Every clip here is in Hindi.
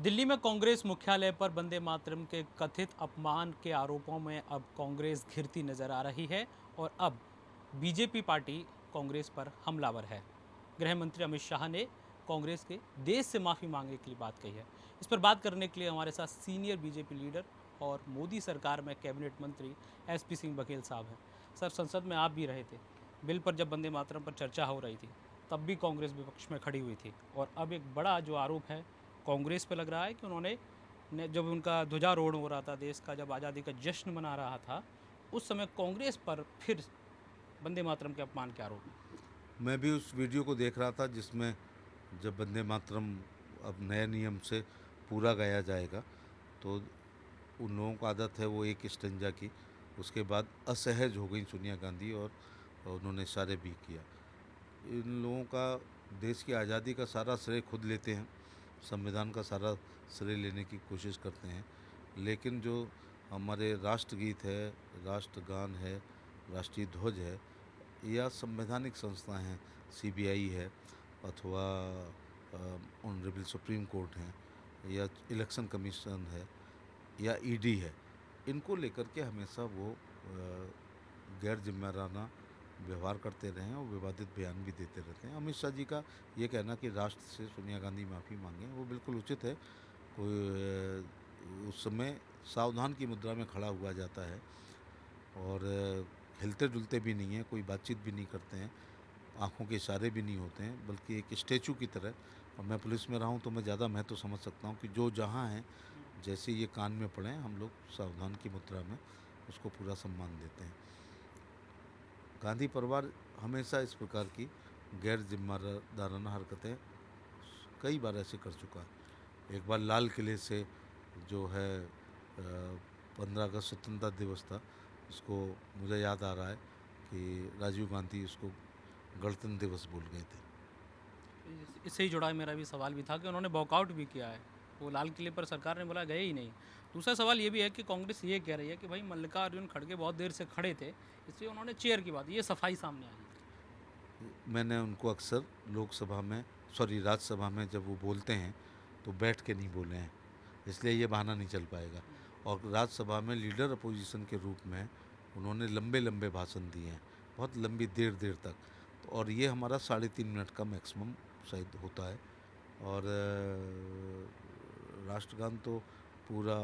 दिल्ली में कांग्रेस मुख्यालय पर वंदे मातरम के कथित अपमान के आरोपों में अब कांग्रेस घिरती नजर आ रही है और अब बीजेपी पार्टी कांग्रेस पर हमलावर है। गृह मंत्री अमित शाह ने कांग्रेस के देश से माफ़ी मांगने की बात कही है। इस पर बात करने के लिए हमारे साथ सीनियर बीजेपी लीडर और मोदी सरकार में कैबिनेट मंत्री एसपी सिंह बघेल साहब हैं। सर, संसद में आप भी रहे थे। बिल पर जब वंदे मातरम पर चर्चा हो रही थी तब भी कांग्रेस विपक्ष में खड़ी हुई थी और अब एक बड़ा जो आरोप है कांग्रेस पे लग रहा है कि उन्होंने जब उनका ध्वजारोहण हो रहा था, देश का जब आज़ादी का जश्न मना रहा था, उस समय कांग्रेस पर फिर वंदे मातरम के अपमान के आरोप हैं। मैं भी उस वीडियो को देख रहा था जिसमें जब वंदे मातरम अब नए नियम से पूरा गाया जाएगा तो उन लोगों को आदत है वो एक स्टंजा की, उसके बाद असहज हो गई सोनिया गांधी और उन्होंने इशारे भी किया। इन लोगों का देश की आज़ादी का सारा श्रेय खुद लेते हैं, संविधान का सारा श्रेय लेने की कोशिश करते हैं, लेकिन जो हमारे राष्ट्रगीत है, राष्ट्रगान है, राष्ट्रीय ध्वज है या संवैधानिक संस्था हैं, सीबीआई है अथवा ऑनरेबल सुप्रीम कोर्ट हैं या इलेक्शन कमीशन है या ईडी है, इनको लेकर के हमेशा वो गैर जिम्मेदाराना व्यवहार करते रहे हैं और विवादित बयान भी देते रहते हैं। अमित शाह जी का ये कहना कि राष्ट्र से सोनिया गांधी माफ़ी मांगें, वो बिल्कुल उचित है। कोई उस समय सावधान की मुद्रा में खड़ा हुआ जाता है और हिलते डुलते भी नहीं हैं, कोई बातचीत भी नहीं करते हैं, आँखों के इशारे भी नहीं होते हैं, बल्कि एक स्टैचू की तरह। और मैं पुलिस में रहा हूँ तो मैं ज़्यादा महत्व समझ सकता हूँ कि जो जहाँ हैं, जैसे ये कान में पड़े हम लोग सावधान की मुद्रा में उसको पूरा सम्मान देते हैं। गांधी परिवार हमेशा इस प्रकार की गैर जिम्मेदाराना हरकतें कई बार ऐसे कर चुका है। एक बार लाल किले से जो है 15 अगस्त स्वतंत्रता दिवस था, उसको मुझे याद आ रहा है कि राजीव गांधी उसको गणतंत्र दिवस भूल गए थे। इससे ही जुड़ा मेरा भी सवाल भी था कि उन्होंने वॉकआउट भी किया है। वो लाल किले पर सरकार ने बोला गए ही नहीं। दूसरा सवाल ये भी है कि कांग्रेस ये कह रही है कि भाई मल्लिकार्जुन खड़गे बहुत देर से खड़े थे, इसलिए उन्होंने चेयर की बात, ये सफाई सामने आई है। मैंने उनको अक्सर लोकसभा में, सॉरी, राज्यसभा में जब वो बोलते हैं तो बैठ के नहीं बोले हैं, इसलिए ये बहाना नहीं चल पाएगा। और राज्यसभा में लीडर अपोजिशन के रूप में उन्होंने लंबे लंबे भाषण दिए हैं, बहुत लंबी देर देर तक। तो और ये हमारा 3.5 मिनट का मैक्सिमम शायद होता है। और राष्ट्रगान तो पूरा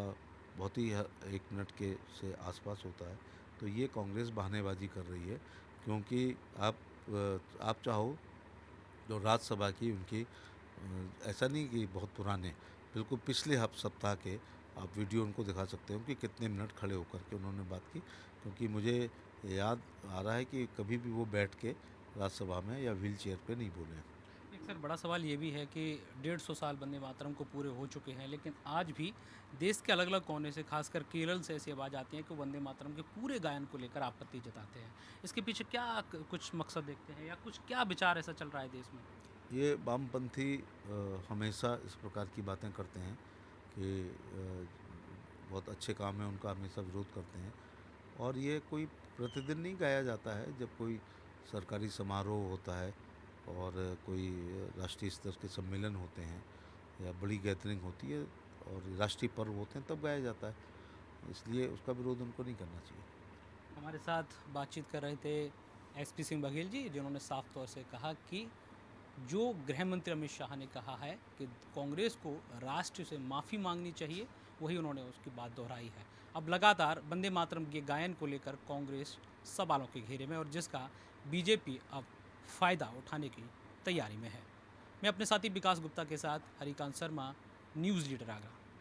बहुत ही 1 मिनट के से आसपास होता है। तो ये कांग्रेस बहानेबाजी कर रही है, क्योंकि आप चाहो जो राज्यसभा की उनकी ऐसा नहीं कि बहुत पुराने, बिल्कुल पिछले सप्ताह के आप वीडियो उनको दिखा सकते हो कि कितने मिनट खड़े होकर के उन्होंने बात की। क्योंकि मुझे याद आ रहा है कि कभी भी वो बैठ के राज्यसभा में या व्हील चेयर पर नहीं बोले हैं। एक सर बड़ा सवाल ये भी है कि 150 साल वंदे मातरम को पूरे हो चुके हैं, लेकिन आज भी देश के अलग अलग कोने से, खासकर केरल से ऐसी आवाज़ आती है कि वंदे मातरम के पूरे गायन को लेकर आपत्ति जताते हैं। इसके पीछे क्या कुछ मकसद देखते हैं या कुछ क्या विचार ऐसा चल रहा है देश में? ये वामपंथी हमेशा इस प्रकार की बातें करते हैं कि बहुत अच्छे काम है उनका, हमेशा विरोध करते हैं। और ये कोई प्रतिदिन नहीं गाया जाता है। जब कोई सरकारी समारोह होता है और कोई राष्ट्रीय स्तर के सम्मेलन होते हैं या बड़ी गैदरिंग होती है और राष्ट्रीय पर्व होते हैं, तब गाया जाता है। इसलिए उसका विरोध उनको नहीं करना चाहिए। हमारे साथ बातचीत कर रहे थे एसपी सिंह बघेल जी, जिन्होंने साफ तौर से कहा कि जो गृह मंत्री अमित शाह ने कहा है कि कांग्रेस को राष्ट्र से माफ़ी मांगनी चाहिए, वही उन्होंने उसकी बात दोहराई है। अब लगातार वंदे मातरम के गायन को लेकर कांग्रेस सवालों के घेरे में और जिसका बीजेपी अब फ़ायदा उठाने की तैयारी में है। मैं अपने साथी विकास गुप्ता के साथ हरिकांत शर्मा, न्यूज़ लीडर आगरा।